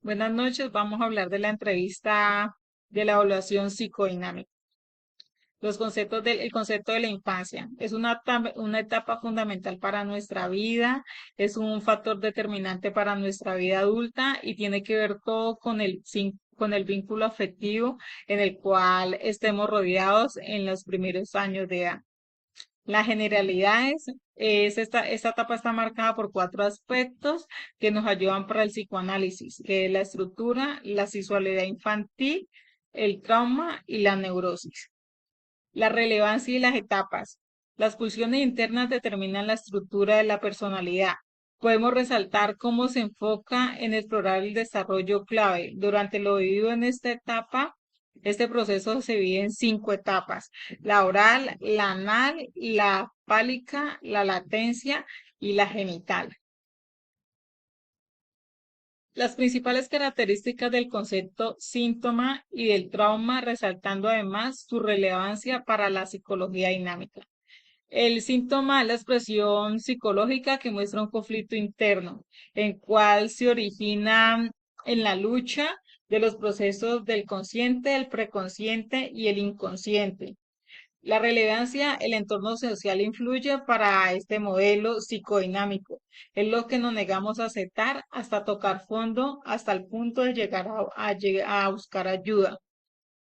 Buenas noches, vamos a hablar de la entrevista de la evaluación psicodinámica. El concepto de la infancia es una etapa fundamental para nuestra vida, es un factor determinante para nuestra vida adulta y tiene que ver todo con el vínculo afectivo en el cual estemos rodeados en los primeros años de edad. Las generalidades esta etapa está marcada por cuatro aspectos que nos ayudan para el psicoanálisis, que es la estructura, la sexualidad infantil, el trauma y la neurosis. La relevancia y las etapas. Las pulsiones internas determinan la estructura de la personalidad. Podemos resaltar cómo se enfoca en explorar el desarrollo clave. Durante lo vivido en esta etapa, este proceso se divide en cinco etapas: la oral, la anal, la pálica, la latencia y la genital. Las principales características del concepto síntoma y del trauma, resaltando además su relevancia para la psicología dinámica. El síntoma es la expresión psicológica que muestra un conflicto interno, en cual se origina en la lucha de los procesos del consciente, el preconsciente y el inconsciente. La relevancia, el entorno social influye para este modelo psicodinámico. Es lo que nos negamos a aceptar hasta tocar fondo, hasta el punto de llegar a buscar ayuda.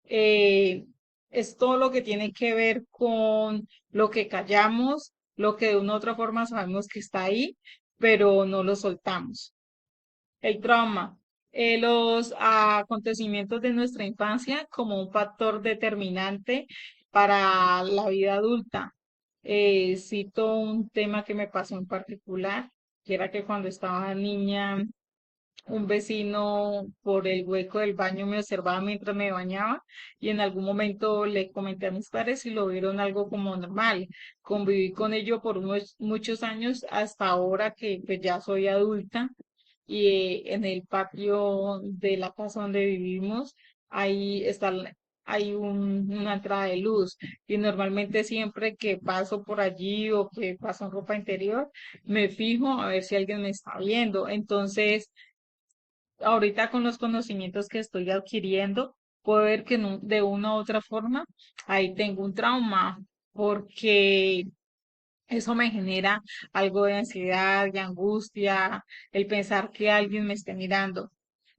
eh, es todo lo que tiene que ver con lo que callamos, lo que de una u otra forma sabemos que está ahí, pero no lo soltamos. El trauma, los acontecimientos de nuestra infancia como un factor determinante para la vida adulta. Cito un tema que me pasó en particular, que era que cuando estaba niña un vecino por el hueco del baño me observaba mientras me bañaba y en algún momento le comenté a mis padres y lo vieron algo como normal. Conviví con ello por muchos años hasta ahora que pues, ya soy adulta y en el patio de la casa donde vivimos ahí está una entrada de luz y normalmente siempre que paso por allí o que paso en ropa interior me fijo a ver si alguien me está viendo. Entonces ahorita con los conocimientos que estoy adquiriendo, puedo ver que de una u otra forma ahí tengo un trauma, porque eso me genera algo de ansiedad y angustia, el pensar que alguien me esté mirando.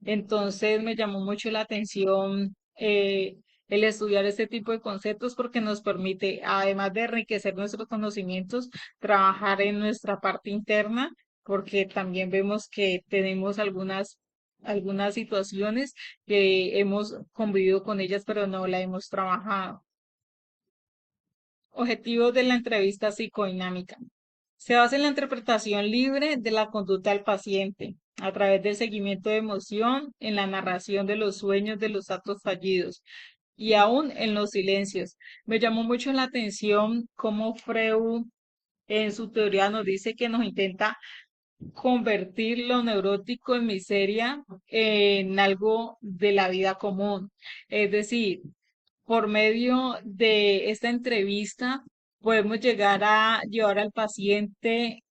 Entonces me llamó mucho la atención el estudiar este tipo de conceptos porque nos permite, además de enriquecer nuestros conocimientos, trabajar en nuestra parte interna, porque también vemos que tenemos algunas situaciones que hemos convivido con ellas, pero no la hemos trabajado. Objetivos de la entrevista psicodinámica. Se basa en la interpretación libre de la conducta del paciente, a través del seguimiento de emoción, en la narración de los sueños de los actos fallidos y aún en los silencios. Me llamó mucho la atención cómo Freud en su teoría nos dice que nos intenta convertir lo neurótico en miseria en algo de la vida común. Es decir, por medio de esta entrevista podemos llegar a llevar al paciente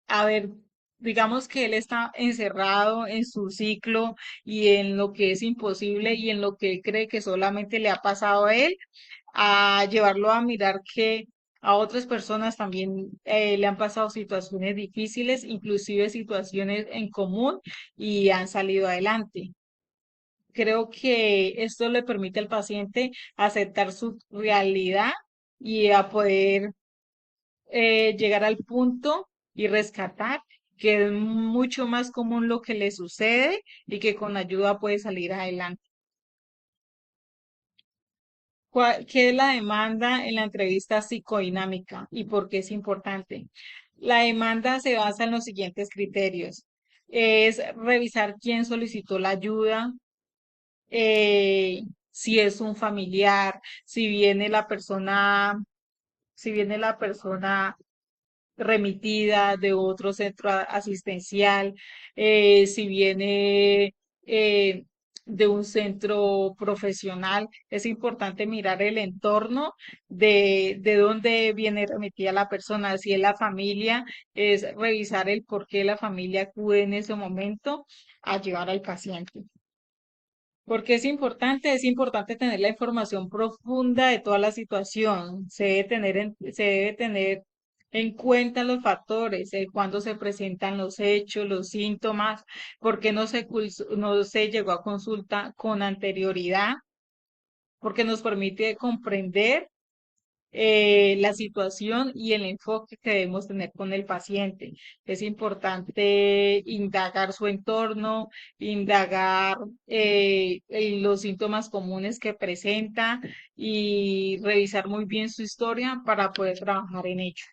a ver, digamos que él está encerrado en su ciclo y en lo que es imposible y en lo que él cree que solamente le ha pasado a él, a llevarlo a mirar que a otras personas también le han pasado situaciones difíciles, inclusive situaciones en común y han salido adelante. Creo que esto le permite al paciente aceptar su realidad y a poder llegar al punto y rescatar que es mucho más común lo que le sucede y que con ayuda puede salir adelante. ¿Qué es la demanda en la entrevista psicodinámica y por qué es importante? La demanda se basa en los siguientes criterios. Es revisar quién solicitó la ayuda, si es un familiar, si viene la persona remitida de otro centro asistencial, si viene de un centro profesional. Es importante mirar el entorno de dónde viene remitida la persona. Si es la familia, es revisar el por qué la familia acude en ese momento a llevar al paciente. Porque es importante tener la información profunda de toda la situación. Se debe tener en cuenta los factores, cuándo se presentan los hechos, los síntomas, por qué no se llegó a consulta con anterioridad, porque nos permite comprender la situación y el enfoque que debemos tener con el paciente. Es importante indagar su entorno, indagar los síntomas comunes que presenta y revisar muy bien su historia para poder trabajar en ello.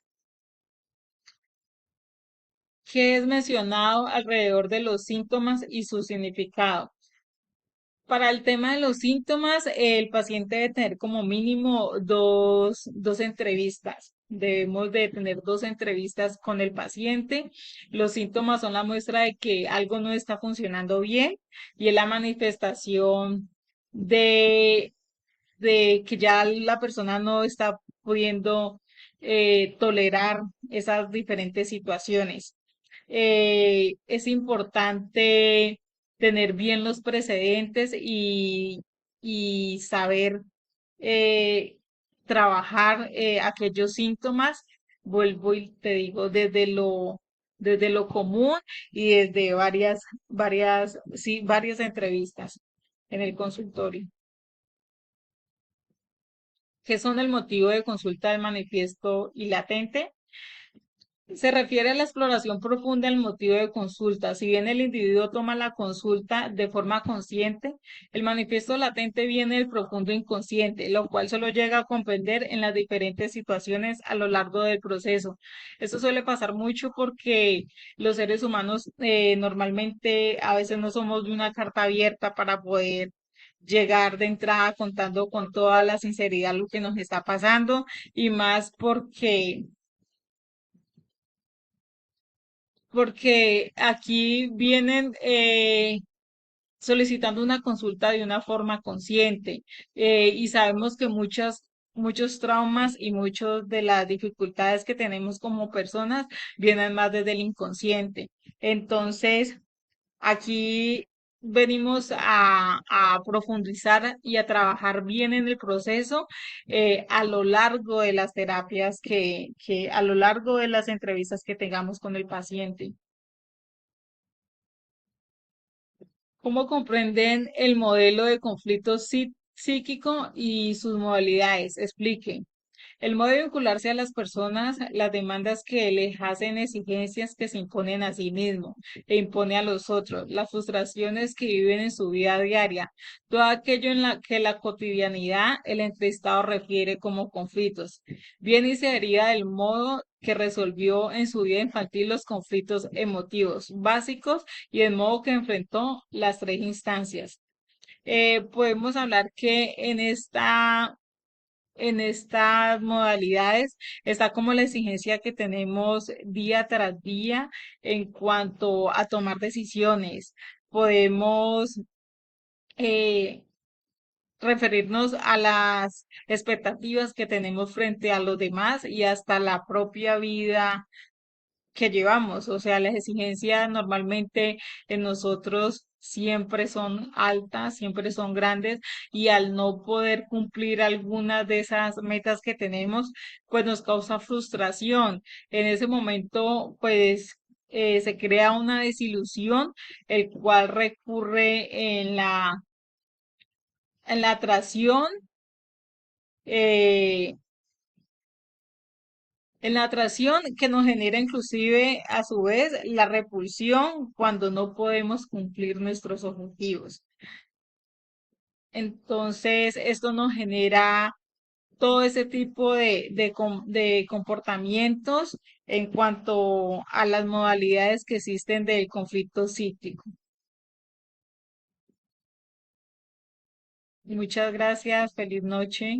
¿Qué es mencionado alrededor de los síntomas y su significado? Para el tema de los síntomas, el paciente debe tener como mínimo dos entrevistas. Debemos de tener dos entrevistas con el paciente. Los síntomas son la muestra de que algo no está funcionando bien y es la manifestación de, de que ya la persona no está pudiendo tolerar esas diferentes situaciones. Es importante tener bien los precedentes y saber eh, trabajar aquellos síntomas, vuelvo y te digo, desde lo común y desde varias entrevistas en el consultorio. ¿Qué son el motivo de consulta del manifiesto y latente? Se refiere a la exploración profunda del motivo de consulta. Si bien el individuo toma la consulta de forma consciente, el manifiesto latente viene del profundo inconsciente, lo cual solo llega a comprender en las diferentes situaciones a lo largo del proceso. Esto suele pasar mucho porque los seres humanos normalmente a veces no somos de una carta abierta para poder llegar de entrada contando con toda la sinceridad lo que nos está pasando y más porque aquí vienen solicitando una consulta de una forma consciente y sabemos que muchos traumas y muchas de las dificultades que tenemos como personas vienen más desde el inconsciente. Entonces, aquí venimos a profundizar y a trabajar bien en el proceso a lo largo de las terapias a lo largo de las entrevistas que tengamos con el paciente. ¿Cómo comprenden el modelo de conflicto psíquico y sus modalidades? Explique. El modo de vincularse a las personas, las demandas que les hacen exigencias que se imponen a sí mismo e impone a los otros, las frustraciones que viven en su vida diaria, todo aquello en la que la cotidianidad el entrevistado refiere como conflictos. Bien y se deriva del modo que resolvió en su vida infantil los conflictos emotivos básicos y el modo que enfrentó las tres instancias. Podemos hablar que en estas modalidades está como la exigencia que tenemos día tras día en cuanto a tomar decisiones. Podemos eh, referirnos a las expectativas que tenemos frente a los demás y hasta la propia vida que llevamos. O sea, las exigencias normalmente en nosotros siempre son altas, siempre son grandes y al no poder cumplir algunas de esas metas que tenemos, pues nos causa frustración. En ese momento, pues se crea una desilusión, el cual recurre en la atracción. eh, En la atracción que nos genera inclusive a su vez la repulsión cuando no podemos cumplir nuestros objetivos. Entonces, esto nos genera todo ese tipo de comportamientos en cuanto a las modalidades que existen del conflicto psíquico. Muchas gracias, feliz noche.